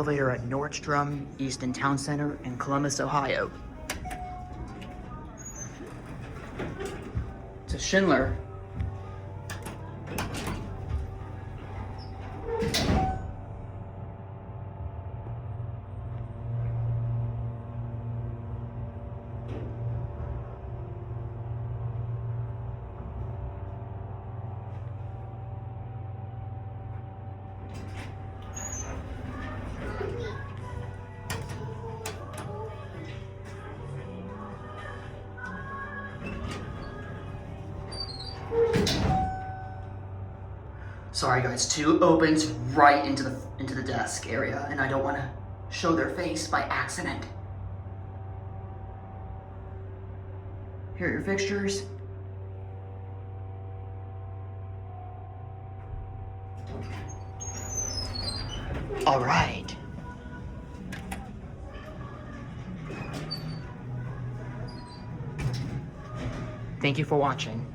elevator at Nordstrom Easton Town Center in Columbus, Ohio. To Schindler. Sorry guys, 2 opens right into the desk area, and I don't want to show their face by accident. Here are your fixtures. All right. Thank you for watching.